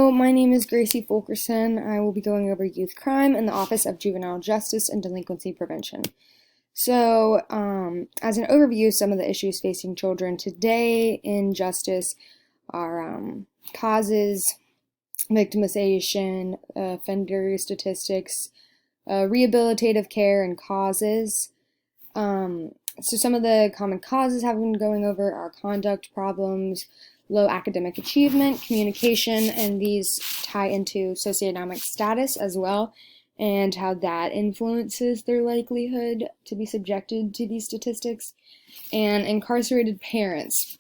Hello, my name is Gracie Fulkerson. I will be going over youth crime in the Office of Juvenile Justice and Delinquency Prevention. So, as an overview, some of the issues facing children today in justice are causes, victimization, offender statistics, rehabilitative care, and causes. So some of the common causes I've been going over are conduct problems, low academic achievement, communication, and these tie into socioeconomic status as well, and how that influences their likelihood to be subjected to these statistics. And incarcerated parents.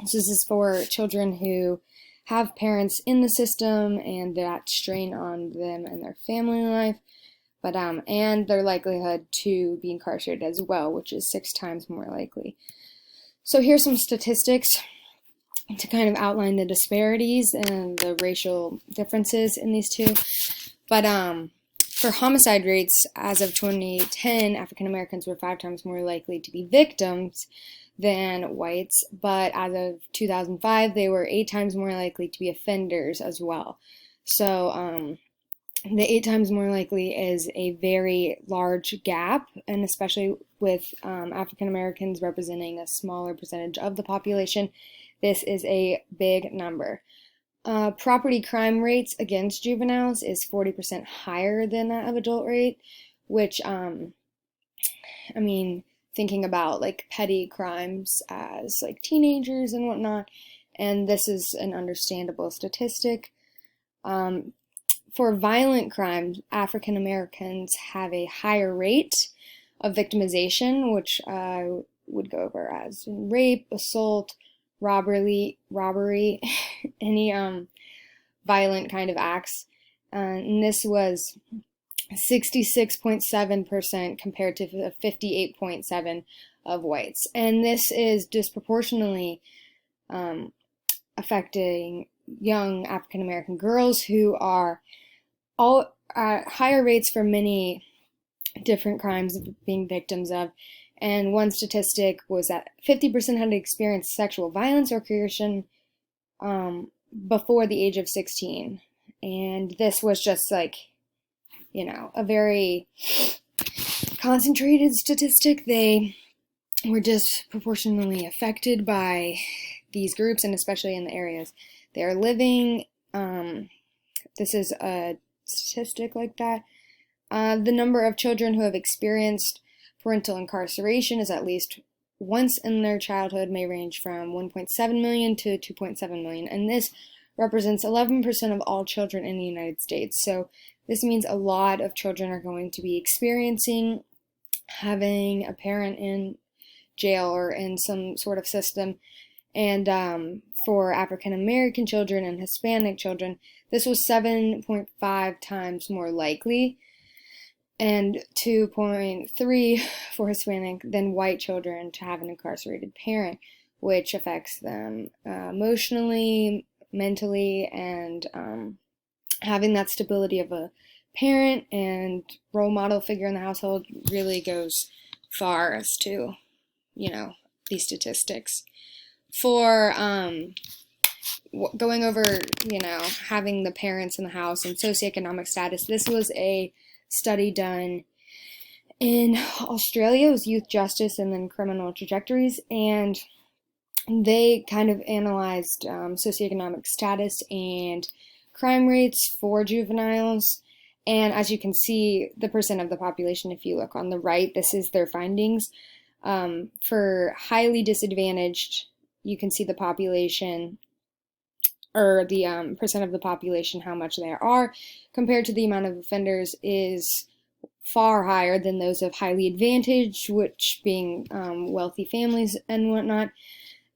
So this is for children who have parents in the system and that strain on them and their family life, but and their likelihood to be incarcerated as well, which is 6 times more likely. So here's some statistics to kind of outline the disparities and the racial differences in these two. But for homicide rates, as of 2010, African Americans were 5 times more likely to be victims than whites, but as of 2005, they were 8 times more likely to be offenders as well. So the 8 times more likely is a very large gap, and especially with African Americans representing a smaller percentage of the population, this is a big number. Property crime rates against juveniles is 40% higher than that of adult rate, which, I mean, thinking about like petty crimes as like teenagers and whatnot, and this is an understandable statistic. For violent crimes, African Americans have a higher rate of victimization, which I would go over as rape, assault, robbery, any violent kind of acts. And this was 66.7% compared to 58.7% of whites. And this is disproportionately affecting young African American girls who are all at higher rates for many different crimes being victims of. And one statistic was that 50% had experienced sexual violence or coercion before the age of 16. And this was just like, you know, a very concentrated statistic. They were disproportionately affected by these groups, and especially in the areas they are living. This is a statistic like that. The number of children who have experienced parental incarceration is at least once in their childhood may range from 1.7 million to 2.7 million, and this represents 11% of all children in the United States. So this means a lot of children are going to be experiencing having a parent in jail or in some sort of system. And for African American children and Hispanic children, this was 7.5 times more likely, and 2.3 for Hispanic than white children to have an incarcerated parent, which affects them emotionally, mentally, and having that stability of a parent and role model figure in the household really goes far as to, you know, these statistics. For going over, you know, having the parents in the house and socioeconomic status, this was a study done in Australia. It was Youth Justice and then Criminal Trajectories, and they kind of analyzed socioeconomic status and crime rates for juveniles. And as you can see, the percent of the population, if you look on the right, this is their findings. For highly disadvantaged, you can see the population, or the percent of the population, how much there are, compared to the amount of offenders is far higher than those of highly advantaged, which being wealthy families and whatnot.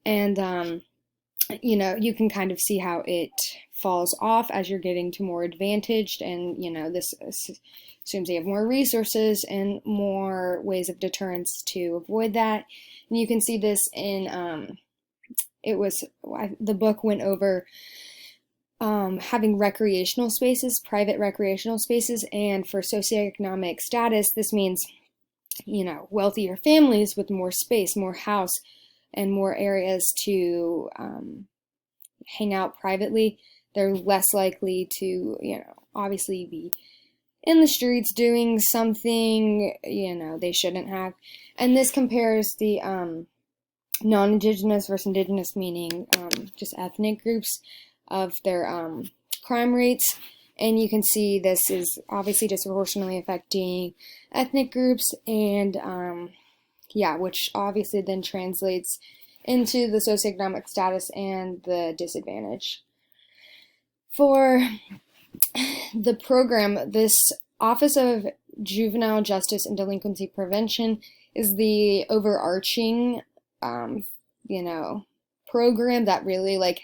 And, you know, you can kind of see how it falls off as you're getting to more advantaged, and, you know, this assumes you have more resources and more ways of deterrence to avoid that. And you can see this in, the book went over having recreational spaces, private recreational spaces, and for socioeconomic status, this means, you know, wealthier families with more space, more house, and more areas to hang out privately. they're less likely to, obviously be in the streets doing something, they shouldn't have. And this compares the non-Indigenous versus Indigenous, meaning just ethnic groups, of their crime rates. And you can see this is obviously disproportionately affecting ethnic groups, and which obviously then translates into the socioeconomic status and the disadvantage. For the program, this Office of Juvenile Justice and Delinquency Prevention is the overarching, program that really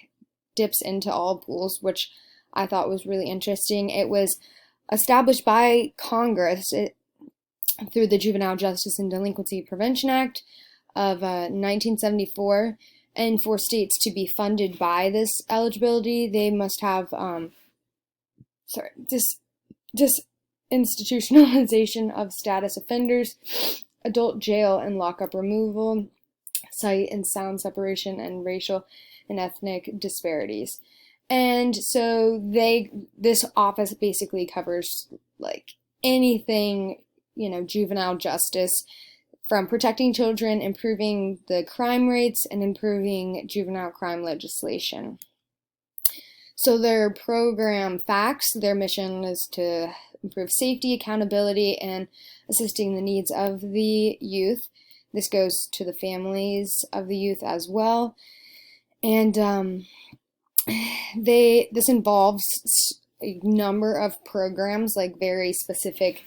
dips into all pools, which I thought was really interesting. It was established by Congress through the Juvenile Justice and Delinquency Prevention Act of 1974, and for states to be funded by this eligibility, they must have institutionalization of status offenders, adult jail and lockup removal, sight and sound separation, and racial and ethnic disparities. And so this office basically covers anything, juvenile justice, from protecting children, improving the crime rates, and improving juvenile crime legislation. So their program FACTS, their mission is to improve safety, accountability, and assisting the needs of the youth. This goes to the families of the youth as well. And this involves a number of programs, very specific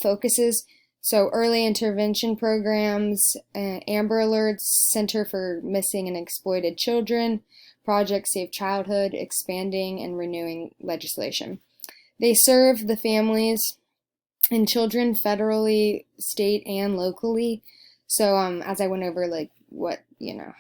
focuses. So early intervention programs, Amber Alerts, Center for Missing and Exploited Children, Project Safe Childhood, expanding and renewing legislation. They serve the families and children federally, state, and locally. So as I went over what,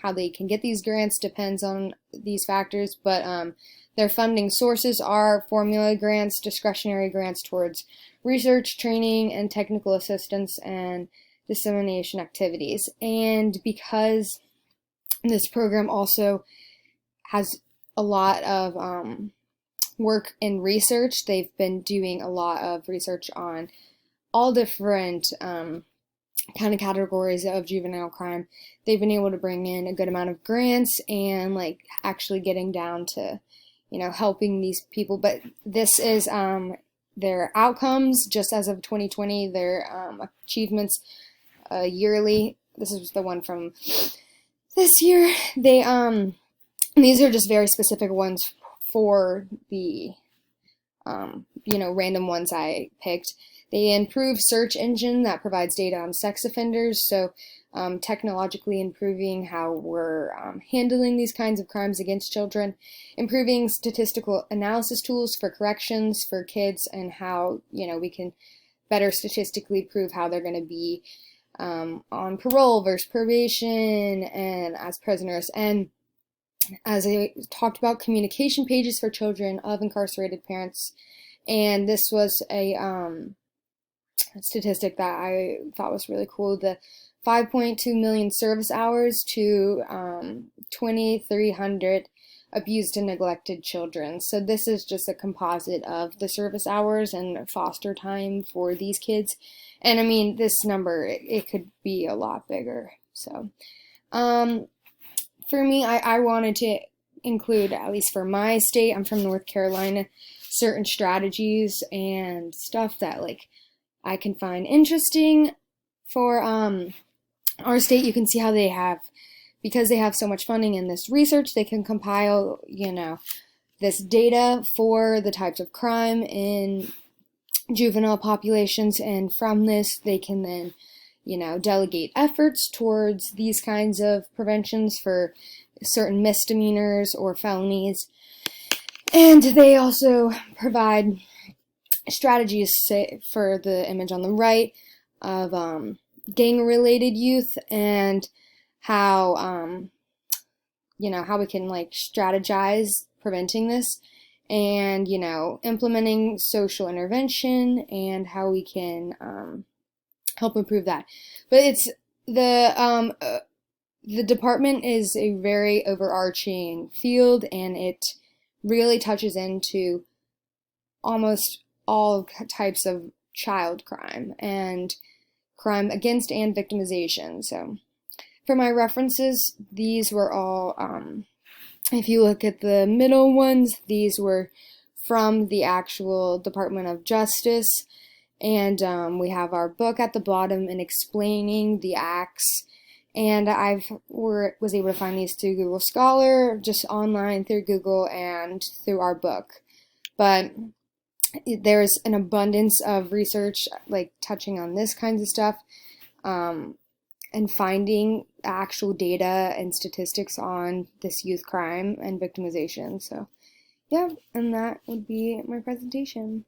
how they can get these grants depends on these factors, but their funding sources are formula grants, discretionary grants towards research, training, and technical assistance, and dissemination activities. And because this program also has a lot of work in research, they've been doing a lot of research on all different kind of categories of juvenile crime. They've been able to bring in a good amount of grants and actually getting down to helping these people. But this is their outcomes just as of 2020, their achievements yearly. This is the one from this year. These are just very specific ones for the random ones I picked. They improve search engine that provides data on sex offenders, so technologically improving how we're handling these kinds of crimes against children, improving statistical analysis tools for corrections for kids, and how we can better statistically prove how they're going to be on parole versus probation and as prisoners. And as I talked about, communication pages for children of incarcerated parents. And this was a statistic that I thought was really cool. The 5.2 million service hours to 2,300 abused and neglected children. So this is just a composite of the service hours and foster time for these kids. And I mean, this number, it could be a lot bigger. So for me, I wanted to include, at least for my state, I'm from North Carolina, certain strategies and stuff that I can find interesting for our state. You can see how they have, because they have so much funding in this research, they can compile, this data for the types of crime in juvenile populations, and from this they can then, delegate efforts towards these kinds of preventions for certain misdemeanors or felonies. And they also provide strategies for the image on the right of gang-related youth, and how how we can strategize preventing this, and implementing social intervention, and how we can help improve that. But it's the department is a very overarching field, and it really touches into almost all types of child crime and crime against and victimization. So for my references, these were all, if you look at the middle ones, these were from the actual Department of Justice. And we have our book at the bottom and explaining the acts. And was able to find these through Google Scholar, just online through Google, and through our book. But there's an abundance of research like touching on this kinds of stuff, and finding actual data and statistics on this youth crime and victimization. So yeah, and that would be my presentation.